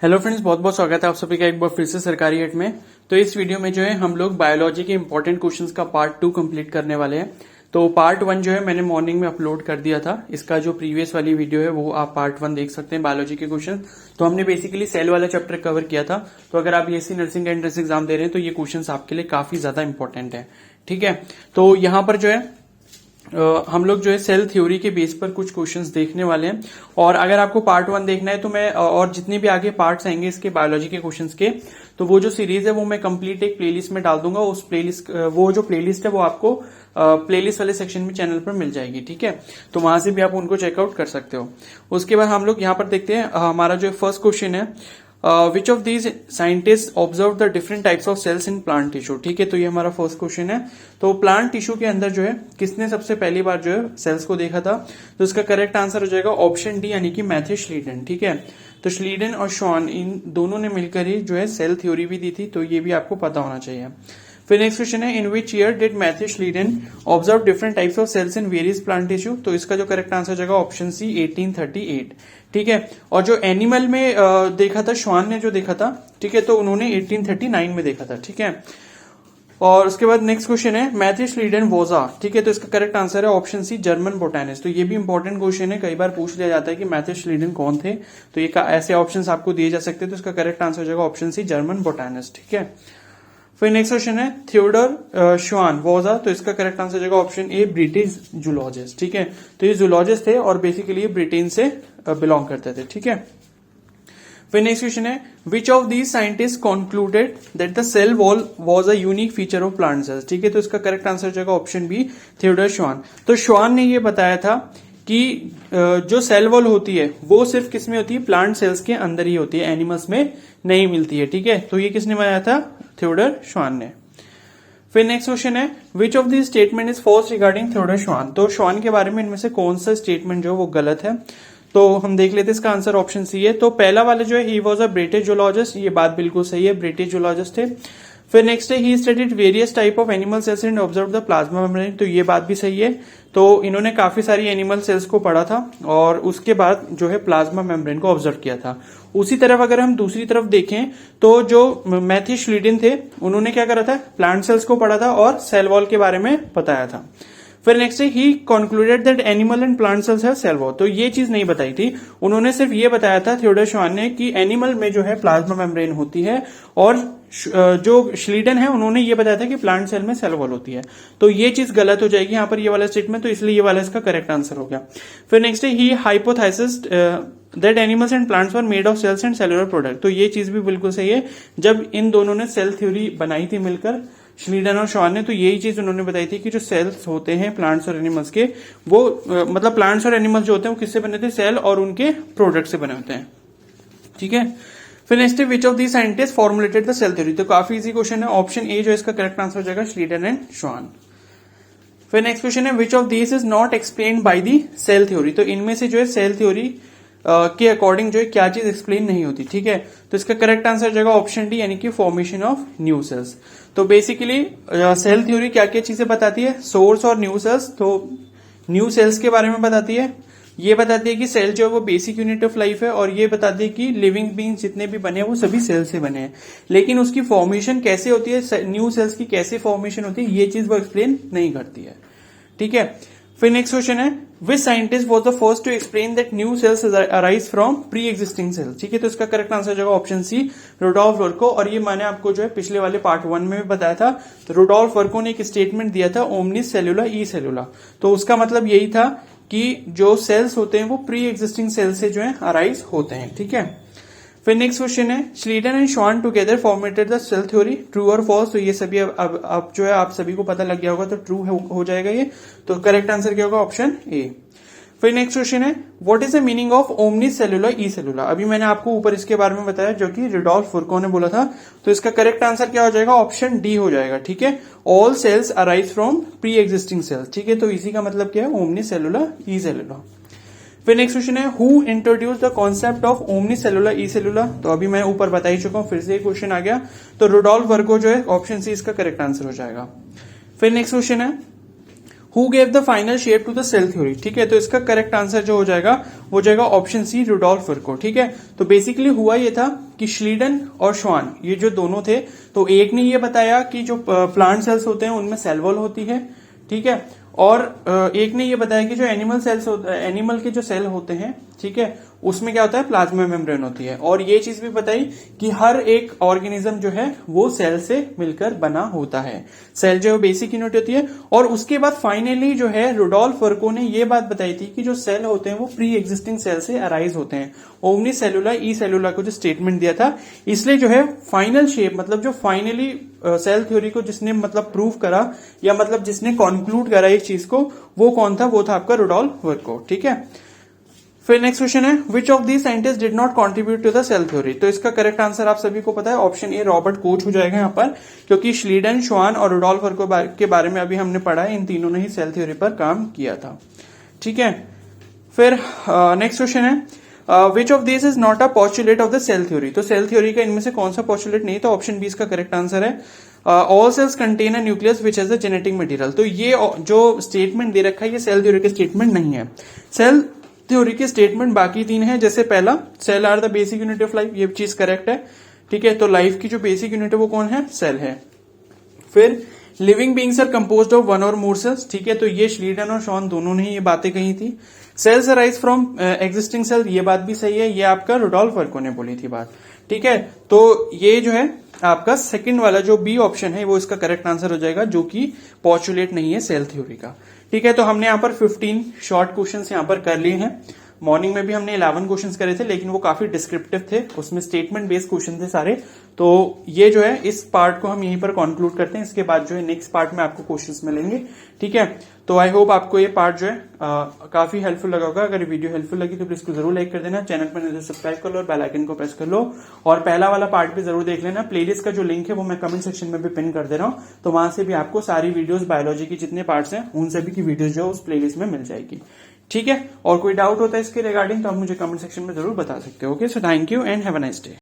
Hello friends, बहुत बहुत स्वागत है आप सभी का एक बार फिर से सरकारी हिट में। तो इस वीडियो में जो है हम लोग बायोलॉजी के इंपॉर्टेंट क्वेश्चंस का पार्ट 2 कंप्लीट करने वाले हैं। तो पार्ट 1 जो है मैंने मॉर्निंग में अपलोड कर दिया था। इसका जो प्रीवियस वाली वीडियो है वो आप पार्ट 1 देख सकते हैं, बायोलॉजी के क्वेश्चन। तो हमने बेसिकली सेल वाला चैप्टर कवर किया था। तो अगर आप बीएससी नर्सिंग का एंट्रेंस एग्जाम दे रहे हैं तो ये क्वेश्चन आपके लिए काफी ज्यादा इंपॉर्टेंट है। ठीक है, तो यहाँ पर जो है हम लोग जो है सेल थ्योरी के बेस पर कुछ क्वेश्चंस देखने वाले हैं। और अगर आपको पार्ट 1 देखना है तो मैं और जितने भी आगे पार्ट्स आएंगे इसके बायोलॉजी के क्वेश्चंस के, तो वो जो सीरीज है वो मैं कंप्लीट एक प्लेलिस्ट में डाल दूंगा। उस प्लेलिस्ट वो जो प्लेलिस्ट है वो आपको प्लेलिस्ट वाले सेक्शन में चैनल पर मिल जाएगी। ठीक है, तो वहां से भी आप उनको चेकआउट कर सकते हो। उसके बाद हम लोग यहाँ पर देखते हैं हमारा जो फर्स्ट क्वेश्चन है, which of these scientist observe the different types of cells in plant tissue. ठीक है, तो ये हमारा फर्स्ट क्वेश्चन है। तो प्लांट टिश्यू के अंदर जो है किसने सबसे पहली बार जो है सेल्स को देखा था, तो इसका करेक्ट आंसर हो जाएगा ऑप्शन डी, यानी कि मैथ्यू श्लीडन। ठीक है, तो श्लीडन और शॉन इन दोनों ने मिलकर ही जो है सेल थ्योरी भी दी थी, तो ये भी आपको पता होना चाहिए। फिर नेक्स्ट क्वेश्चन है, in which year did Matthew Schleiden observe different types of cells in various plant tissue, तो इसका जो करेक्ट आंसर हो जाएगा ऑप्शन सी 1838। ठीक है, और जो एनिमल में देखा था, श्वान ने जो देखा था, ठीक है, तो उन्होंने 1839 में देखा था। ठीक है, और उसके बाद नेक्स्ट क्वेश्चन है, मैथ्यू श्लीडन वोजा। ठीक है, तो इसका करेक्ट आंसर है ऑप्शन सी जर्मन बोटानिस्ट। तो ये भी इंपॉर्टेंट क्वेश्चन है, कई बार पूछ लिया जाता है कि मैथ्यू श्लीडन कौन थे, तो ये ऐसे ऑप्शंस आपको दिए जा सकते हैं। तो इसका करेक्ट आंसर हो जाएगा ऑप्शन सी जर्मन बोटानिस्ट। ठीक है, फिर नेक्स्ट क्वेश्चन है, थियोडर श्वान वॉज तो इसका करेक्ट आंसर जाएगा ऑप्शन ए ब्रिटिश जूलॉजिस्ट। ठीक है, तो ये जूलॉजिस्ट थे और बेसिकली ये ब्रिटेन से बिलोंग करते थे। ठीक है, फिर नेक्स्ट क्वेश्चन है, which of these scientist concluded that the cell wall was a unique feature of plant cells. ठीक है, तो इसका करेक्ट आंसर जाएगा ऑप्शन बी थियोडर श्वान। तो श्वान ने ये बताया था कि जो सेल वॉल होती है वो सिर्फ किसमें होती है, प्लांट सेल्स के अंदर ही होती है, एनिमल्स में नहीं मिलती है। ठीक है, तो ये किसने बनाया था, थियोडर श्वान ने। फिर नेक्स्ट क्वेश्चन है, which of this statement is false regarding Theodor Schwann. तो श्वान के बारे में इनमें से कौन सा स्टेटमेंट जो वो गलत है, तो हम देख लेते हैं। इसका आंसर ऑप्शन सी है। तो पहला वाला जो है, he was a British zoologist, ये बात बिल्कुल सही है, ब्रिटिश जूलॉजिस्ट थे। फिर नेक्स्ट है, he studied various type of animal cells and observe the plasma membrane, तो ये बात भी सही है। तो इन्होंने काफी सारी एनिमल सेल्स को पढ़ा था और उसके बाद जो है प्लाज्मा मेम्ब्रेन को ऑब्जर्व किया था। उसी तरफ अगर हम दूसरी तरफ देखें तो जो मैथ्यू श्लीडन थे उन्होंने क्या करा था, प्लांट सेल्स को पढ़ा था और सेल वॉल के बारे में बताया था। फिर नेक्स्ट है, he concluded that animal and plant cells have cell wall, तो ये चीज नहीं बताई थी। उन्होंने सिर्फ ये बताया था थियोडर श्वान ने कि एनिमल में जो है प्लाज्मा मेम्ब्रेन होती है, और जो श्लीडन है उन्होंने ये बताया था कि प्लांट सेल में सेल वॉल होती है। तो ये चीज गलत हो जाएगी यहाँ पर, ये वाला स्टेटमेंट, तो इसलिए ये वाला इसका करेक्ट आंसर हो गया। फिर नेक्स्ट है, he hypothesis that animals and plants were made of cells and cellular product, तो ये चीज भी बिल्कुल सही है। जब इन दोनों ने सेल थ्योरी बनाई थी मिलकर, श्लीडन और शॉन ने, तो यही चीज उन्होंने बताई थी कि जो सेल्स होते हैं प्लांट्स और एनिमल्स के, वो मतलब प्लांट्स और एनिमल्स जो होते हैं वो किससे बने थे, सेल और उनके प्रोडक्ट से बने होते हैं। ठीक है, फिर नेक्स्ट है, which of the scientist formulated the cell theory, तो काफी इजी क्वेश्चन है, ऑप्शन ए जो इसका करेक्ट आंसर हो जाएगा श्लीडन एंड शॉन। फिर नेक्स्ट क्वेश्चन है, which of these is not explained by the cell theory, तो इनमें से जो है सेल थ्योरी के अकॉर्डिंग जो है क्या चीज एक्सप्लेन नहीं होती। ठीक है, तो इसका करेक्ट आंसर जाएगा ऑप्शन डी, यानी कि फॉर्मेशन ऑफ न्यू सेल्स। तो बेसिकली सेल थ्योरी क्या क्या चीजें बताती है, सोर्स और न्यू सेल्स। तो न्यू सेल्स के बारे में बताती है, ये बताती है कि सेल जो है वो बेसिक यूनिट ऑफ लाइफ है, और ये बताती है कि लिविंग बींग्स जितने भी बने हैं वो सभी सेल से बने हैं। लेकिन उसकी फॉर्मेशन कैसे होती है, न्यू सेल्स की कैसे फॉर्मेशन होती है, ये चीज वो एक्सप्लेन नहीं करती है। ठीक है, फिर नेक्स्ट क्वेश्चन है, which scientist was the first to explain that new cells arise from pre existing cells. ठीक है, तो इसका करेक्ट आंसर जाएगा ऑप्शन सी रुडोल्फ वर्को, और ये मैंने आपको जो है पिछले वाले पार्ट 1 में भी बताया था। तो रुडोल्फ वर्को ने एक स्टेटमेंट दिया था, ओमनिस सेलुला ई सेलुला, तो उसका मतलब यही था कि जो सेल्स होते हैं वो प्री एग्जिस्टिंग सेल्स से जो है अराइज होते हैं। ठीक है, फिर नेक्स्ट क्वेश्चन है, Schleiden and Schwann together formatted the cell theory, true और फॉल्स, तो ये सभी अब जो है आप सभी को पता लग गया होगा, तो ट्रू हो जाएगा ये। तो करेक्ट आंसर क्या होगा, ऑप्शन ए। फिर नेक्स्ट क्वेश्चन है, what is the meaning of ओमनिस सेलुला ई सेलुला, अभी मैंने आपको ऊपर इसके बारे में बताया जो कि रुडोल्फ वर्को ने बोला था। तो इसका करेक्ट आंसर क्या हो जाएगा, ऑप्शन डी हो जाएगा। ठीक है, all cells arise from pre existing cells. ठीक है, तो इसी का मतलब क्या है, ओमनिस सेलुला ई सेलुला। फिर नेक्स्ट क्वेश्चन है, who introduce the concept of ओमनी सेलुला ई सेलुला, तो अभी मैं ऊपर बता ही चुका हूं, फिर से क्वेश्चन आ गया। तो रुडोल्फ वर्को जो है, ऑप्शन सी इसका करेक्ट आंसर हो जाएगा। फिर नेक्स्ट क्वेश्चन है, who gave the final shape to the cell theory. ठीक है, तो इसका करेक्ट आंसर जो हो जाएगा वो जाएगा ऑप्शन सी रुडोल्फ वर्को। ठीक है, तो बेसिकली हुआ ये था कि श्लीडन और श्वान ये जो दोनों थे, तो एक ने ये बताया कि जो प्लांट सेल्स होते हैं उनमें सेल वॉल होती है, ठीक है, और एक ने ये बताया कि जो एनिमल के जो सेल होते हैं, ठीक है, उसमें क्या होता है, प्लाज्मा मेम्ब्रेन होती है। और ये चीज भी बताई कि हर एक ऑर्गेनिज्म जो है वो सेल से मिलकर बना होता है। सेल जो है बेसिक यूनिट होती है। और उसके बाद फाइनली जो है रुडोल्फ वर्को ने ये बात बताई थी कि जो सेल होते हैं वो प्री एग्जिस्टिंग सेल से अराइज होते हैं। ओमनी सेलुला ई सेलुला को जो स्टेटमेंट दिया था, इसलिए जो है फाइनल शेप, मतलब जो फाइनली सेल थ्योरी को जिसने मतलब प्रूव करा या मतलब जिसने कॉन्क्लूड करा इस चीज को, वो कौन था, वो था आपका रुडोल्फ वर्को, ठीक है। फिर नेक्स्ट क्वेश्चन है, which of the scientist did not contribute to the cell theory. तो इसका करेक्ट आंसर आप सभी को पता है, ऑप्शन ए रॉबर्ट कोच हो जाएगा यहाँ पर, क्योंकि श्लीडन, श्वान और रुडोल्फ वर्को के बारे में अभी हमने पढ़ा है, इन तीनों ने ही सेल थ्योरी पर काम किया था, ठीक है। फिर नेक्स्ट क्वेश्चन है, which of this is not a postulate of the cell theory. तो सेल थ्योरी का इनमें से कौन सा पॉस्टुलेट नहीं, तो ऑप्शन बी इसका करेक्ट आंसर है, all cells contain a nucleus which has a genetic material. तो ये जो स्टेटमेंट दे रखा है ये सेल थ्योरी के स्टेटमेंट नहीं है। सेल थ्योरी के स्टेटमेंट बाकी तीन है, जैसे पहला, cell are the basic unit of life, ये चीज करेक्ट है, ठीक है। तो लाइफ की जो बेसिक यूनिट है वो कौन है, सेल है। फिर living beings are composed of one or more sales, ठीक है, तो ये श्लीडन और शॉन दोनों ने ये बातें कही थी। Cells arise from existing cell, ये बात भी सही है, ये आपका रुडोल्फ वर्को ने बोली थी बात, ठीक है। तो ये जो है आपका सेकंड वाला जो बी ऑप्शन है वो इसका करेक्ट आंसर हो जाएगा, जो कि पॉस्टुलेट नहीं है सेल थ्योरी का, ठीक है। तो हमने यहाँ पर 15 शॉर्ट क्वेश्चंस यहाँ पर कर लिए हैं। मॉर्निंग में भी हमने 11 क्वेश्चंस करे थे, लेकिन वो काफी डिस्क्रिप्टिव थे, उसमें स्टेटमेंट बेस्ड क्वेश्चन थे सारे। तो ये जो है इस पार्ट को हम यहीं पर कंक्लूड करते हैं, इसके बाद जो है नेक्स्ट पार्ट में आपको क्वेश्चंस मिलेंगे, ठीक है। तो आई होप आपको ये पार्ट जो है काफी हेल्पफुल लगा होगा। अगर वीडियो हेल्पफुल लगी तो प्लीज इसको जरूर लाइक कर देना, चैनल पर नहीं तो सब्सक्राइब कर लो और बेल आइकन को प्रेस कर लो। और पहला वाला पार्ट भी जरूर देख लेना। प्लेलिस्ट का जो लिंक है वो मैं कमेंट सेक्शन में भी पिन कर दे रहा हूँ, तो वहां से भी आपको सारी वीडियोस बायोलॉजी की जितने पार्ट्स हैं उन सभी की वीडियोस जो उस प्लेलिस्ट में मिल जाएगी, ठीक है। और कोई डाउट होता है इसके रिगार्डिंग तो आप मुझे कमेंट सेक्शन में जरूर बता सकते हो। Okay, so thank you and have a nice day.